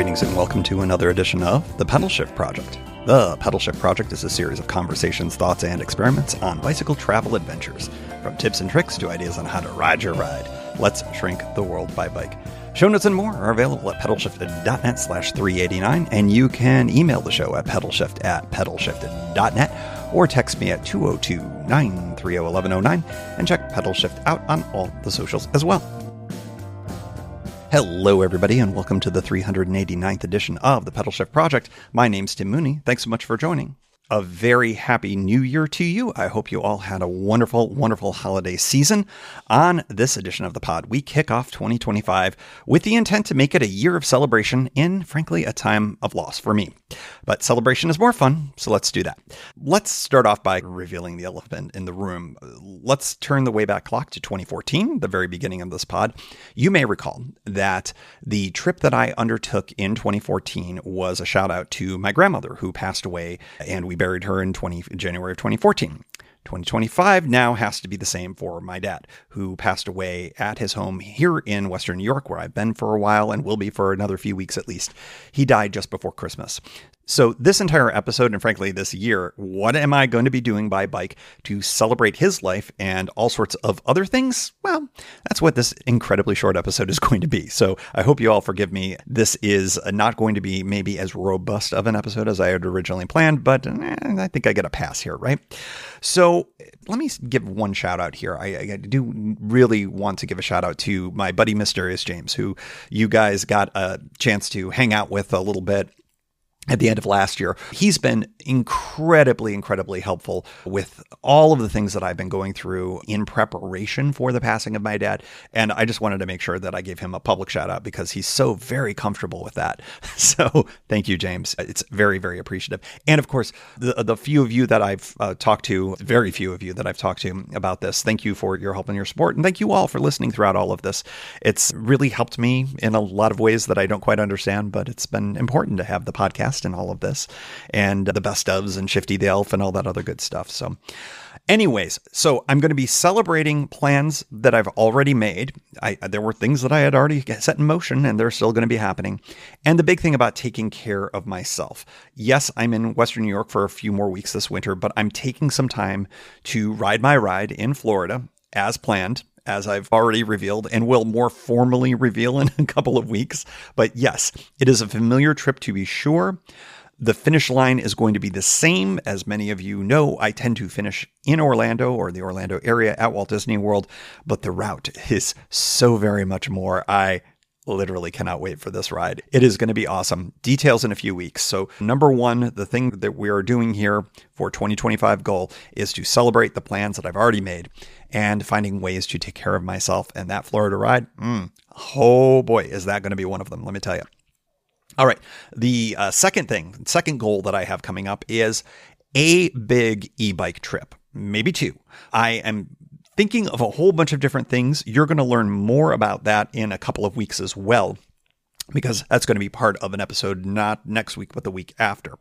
Greetings and welcome to another edition of The Pedal Shift Project. The Pedal Shift Project is a series of conversations, thoughts, and experiments on bicycle travel adventures. From tips and tricks to ideas on how to ride your ride, let's shrink the world by bike. Show notes and more are available at pedalshifted.net/389, and you can email the show at pedalshift@pedalshifted.net or text me at 202-930-1109 and check Pedal Shift out on all the socials as well. Hello, everybody, and welcome to the 389th edition of the Pedal Shift Project. My name's Tim Mooney. Thanks so much for joining. A very happy new year to you. I hope you all had a wonderful, wonderful holiday season. On this edition of the pod, we kick off 2025 with the intent to make it a year of celebration in, frankly, a time of loss for me. But celebration is more fun, so let's do that. Let's start off by revealing the elephant in the room. Let's turn the Wayback Clock to 2014, the very beginning of this pod. You may recall that the trip that I undertook in 2014 was a shout out to my grandmother who passed away, and we buried her in January of 2014. 2025 now has to be the same for my dad, who passed away at his home here in Western New York, where I've been for a while and will be for another few weeks at least. He died just before Christmas. So this entire episode, and frankly this year, what am I going to be doing by bike to celebrate his life and all sorts of other things? Well, that's what this incredibly short episode is going to be. So I hope you all forgive me. This is not going to be maybe as robust of an episode as I had originally planned, but I think I get a pass here, right? So let me give one shout out here. I do really want to give a shout out to my buddy, Mysterious James, who you guys got a chance to hang out with a little bit at the end of last year. He's been incredibly, incredibly helpful with all of the things that I've been going through in preparation for the passing of my dad. And I just wanted to make sure that I gave him a public shout out because he's so very comfortable with that. So thank you, James. It's very, very appreciative. And of course, the few of you that I've talked to, very few of you that I've talked to about this, thank you for your help and your support. And thank you all for listening throughout all of this. It's really helped me in a lot of ways that I don't quite understand, but it's been important to have the podcast and all of this and the best ofs and Shifty the Elf and all that other good stuff. So anyways, so I'm going to be celebrating plans that I've already made. There were things that I had already set in motion and they're still going to be happening. And the big thing about taking care of myself. Yes, I'm in Western New York for a few more weeks this winter, but I'm taking some time to ride my ride in Florida as planned, as I've already revealed and will more formally reveal in a couple of weeks. But yes, it is a familiar trip to be sure. The finish line is going to be the same. As many of you know, I tend to finish in Orlando or the Orlando area at Walt Disney World, but the route is so very much more. I literally cannot wait for this ride. It is going to be awesome. Details in a few weeks. So number one, the thing that we are doing here for 2025 goal is to celebrate the plans that I've already made and finding ways to take care of myself. And that Florida ride, oh boy, is that going to be one of them, let me tell you. All right. The second goal that I have coming up is a big e-bike trip, maybe two. I am thinking of a whole bunch of different things. You're going to learn more about that in a couple of weeks as well, because that's going to be part of an episode, not next week, but the week after.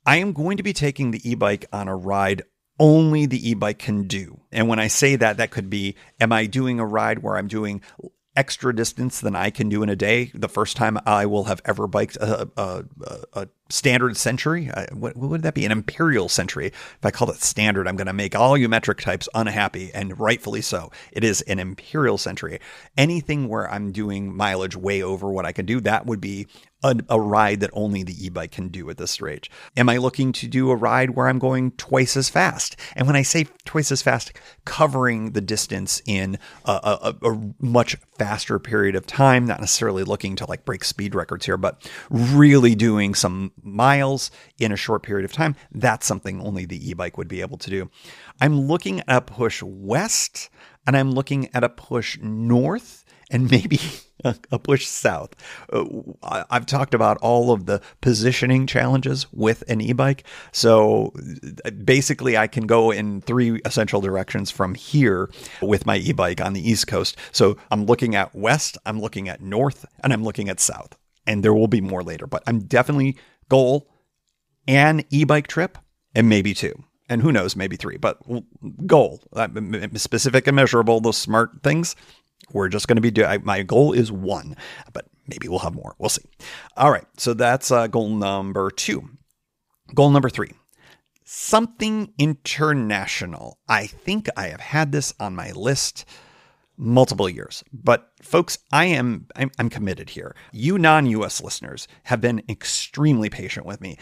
I am going to be taking the e-bike on a ride only the e-bike can do. And when I say that, that could be, am I doing a ride where I'm doing extra distance than I can do in a day? The first time I will have ever biked a standard century. What would that be? An imperial century. If I call it standard, I'm going to make all you metric types unhappy, and rightfully so. It is an imperial century. Anything where I'm doing mileage way over what I can do, that would be a ride that only the e-bike can do at this stage. Am I looking to do a ride where I'm going twice as fast? And when I say twice as fast, covering the distance in a much faster period of time, not necessarily looking to like break speed records here, but really doing some miles in a short period of time. That's something only the e-bike would be able to do. I'm looking at a push west, and I'm looking at a push north, and maybe a push south. I've talked about all of the positioning challenges with an e-bike. So basically I can go in three essential directions from here with my e-bike on the East Coast. So I'm looking at west, I'm looking at north, and I'm looking at south. And there will be more later, but I'm definitely goal an e-bike trip and maybe two. And who knows, maybe three, but goal, specific and measurable, those smart things. We're just going to be my goal is 1, but maybe we'll have more. We'll see. All right. So that's goal number 2. Goal number 3, something international. I think I have had this on my list multiple years, but folks, I'm committed here. You non-US listeners have been extremely patient with me.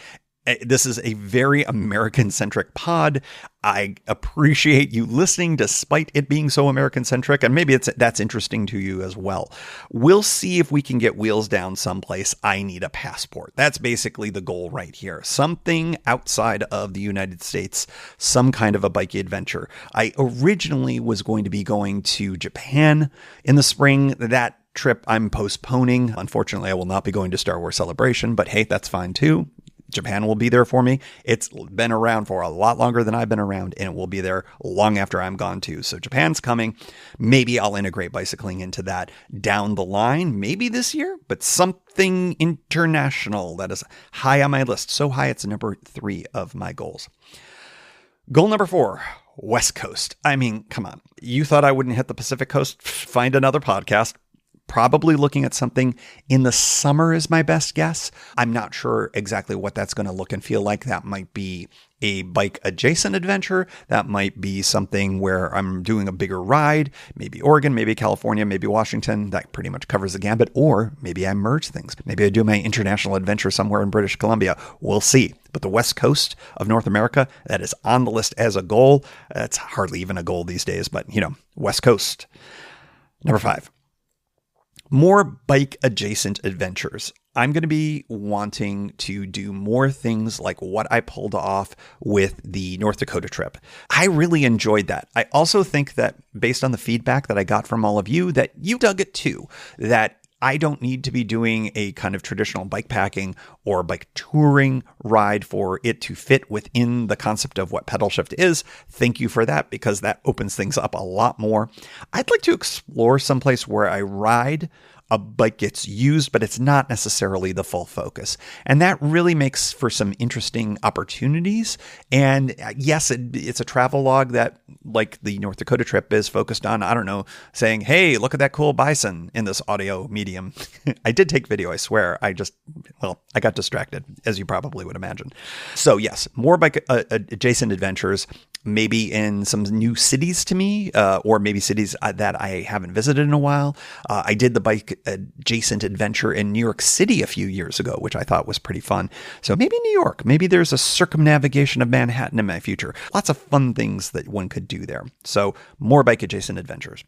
This is a very American-centric pod. I appreciate you listening despite it being so American-centric, and maybe that's interesting to you as well. We'll see if we can get wheels down someplace. I need a passport. That's basically the goal right here. Something outside of the United States, some kind of a bike adventure. I originally was going to be going to Japan in the spring. That trip I'm postponing. Unfortunately, I will not be going to Star Wars Celebration, but hey, that's fine too. Japan will be there for me. It's been around for a lot longer than I've been around, and it will be there long after I'm gone too. So Japan's coming. Maybe I'll integrate bicycling into that down the line, maybe this year, but something international that is high on my list. So high, it's number 3 of my goals. Goal number 4, West Coast. I mean, come on. You thought I wouldn't hit the Pacific Coast? Find another podcast. Probably looking at something in the summer is my best guess. I'm not sure exactly what that's going to look and feel like. That might be a bike adjacent adventure. That might be something where I'm doing a bigger ride, maybe Oregon, maybe California, maybe Washington. That pretty much covers the gambit. Or maybe I merge things. Maybe I do my international adventure somewhere in British Columbia. We'll see. But the West Coast of North America, that is on the list as a goal. That's hardly even a goal these days, but West Coast. Number 5. More bike adjacent adventures. I'm going to be wanting to do more things like what I pulled off with the North Dakota trip. I really enjoyed that. I also think that based on the feedback that I got from all of you, that you dug it too, that I don't need to be doing a kind of traditional bike packing or bike touring ride for it to fit within the concept of what pedal shift is. Thank you for that, because that opens things up a lot more. I'd like to explore someplace where I ride, a bike gets used, but it's not necessarily the full focus. And that really makes for some interesting opportunities. And yes, it's a travel log that, like the North Dakota trip, is focused on, I don't know, saying, hey, look at that cool bison in this audio medium. I did take video, I swear. I got distracted, as you probably would imagine. So yes, more bike adjacent adventures, maybe in some new cities to me, or maybe cities that I haven't visited in a while. I did the bike adjacent adventure in New York City a few years ago, which I thought was pretty fun. So maybe New York, maybe there's a circumnavigation of Manhattan in my future. Lots of fun things that one could do there. So more bike adjacent adventures.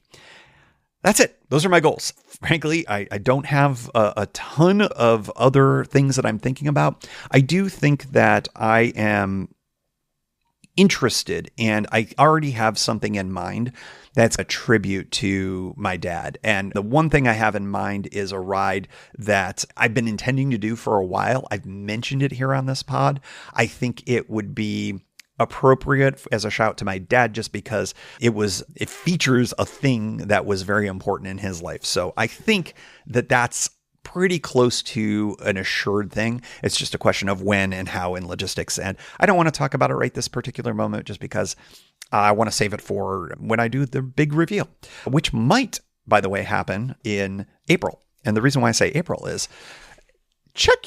That's it. Those are my goals. Frankly, I don't have a ton of other things that I'm thinking about. I do think that I am interested, and I already have something in mind that's a tribute to my dad. And the one thing I have in mind is a ride that I've been intending to do for a while. I've mentioned it here on this pod. I think it would be appropriate as a shout to my dad, just because it features a thing that was very important in his life. So I think that that's pretty close to an assured thing. It's just a question of when and how and logistics. And I don't want to talk about it right this particular moment, just because I want to save it for when I do the big reveal, which might, by the way, happen in April. And the reason why I say April is check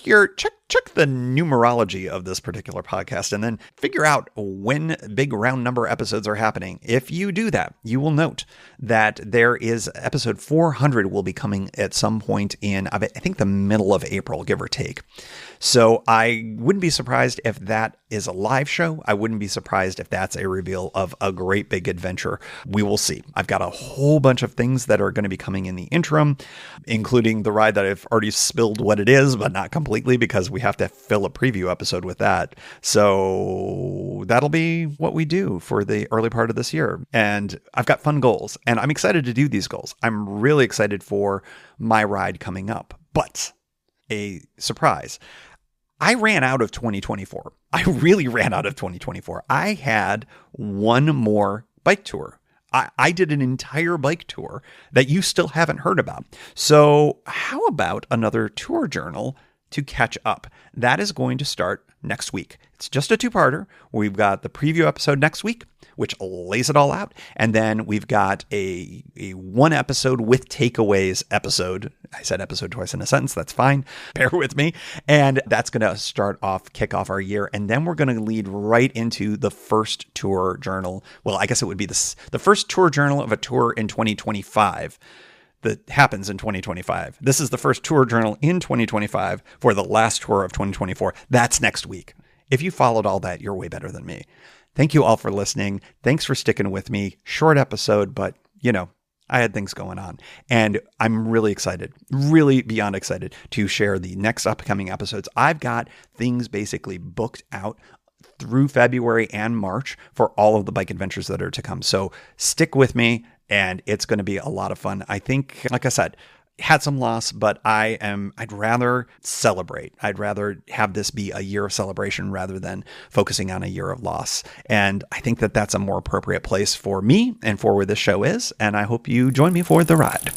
the numerology of this particular podcast and then figure out when big round number episodes are happening. If you do that, you will note that there is episode 400 will be coming at some point in, I think, the middle of April, give or take. So I wouldn't be surprised if that is a live show. I wouldn't be surprised if that's a reveal of a great big adventure. We will see. I've got a whole bunch of things that are going to be coming in the interim, including the ride that I've already spilled what it is, but not completely, because we have to fill a preview episode with that. So that'll be what we do for the early part of this year. And I've got fun goals, and I'm excited to do these goals. I'm really excited for my ride coming up. But a surprise, I ran out of 2024. I really ran out of 2024. I had one more bike tour. I did an entire bike tour that you still haven't heard about. So how about another tour journal to catch up. That is going to start next week. It's just a two-parter. We've got the preview episode next week, which lays it all out. And then we've got a one episode with takeaways episode. I said episode twice in a sentence. That's fine. Bear with me. And that's going to kick off our year. And then we're going to lead right into the first tour journal. Well, I guess it would be the first tour journal of a tour in 2025 that happens in 2025. This is the first tour journal in 2025 for the last tour of 2024. That's next week. If you followed all that, you're way better than me. Thank you all for listening. Thanks for sticking with me. Short episode, but I had things going on, and I'm really excited, really beyond excited to share the next upcoming episodes. I've got things basically booked out through February and March for all of the bike adventures that are to come. So stick with me, and it's going to be a lot of fun. I think, like I said, had some loss, but I'd rather celebrate. I'd rather have this be a year of celebration rather than focusing on a year of loss. And I think that that's a more appropriate place for me and for where this show is. And I hope you join me for the ride.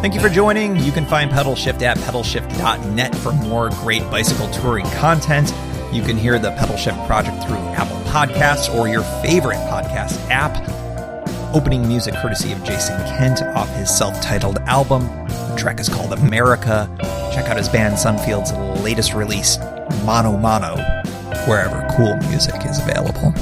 Thank you for joining. You can find Pedal Shift at pedalshift.net for more great bicycle touring content. You can hear the Pedal Shift Project through Apple Podcasts or your favorite podcast app. Opening music courtesy of Jason Kent off his self-titled album. The track is called America. Check out his band Sunfield's latest release, Mono Mono, wherever cool music is available.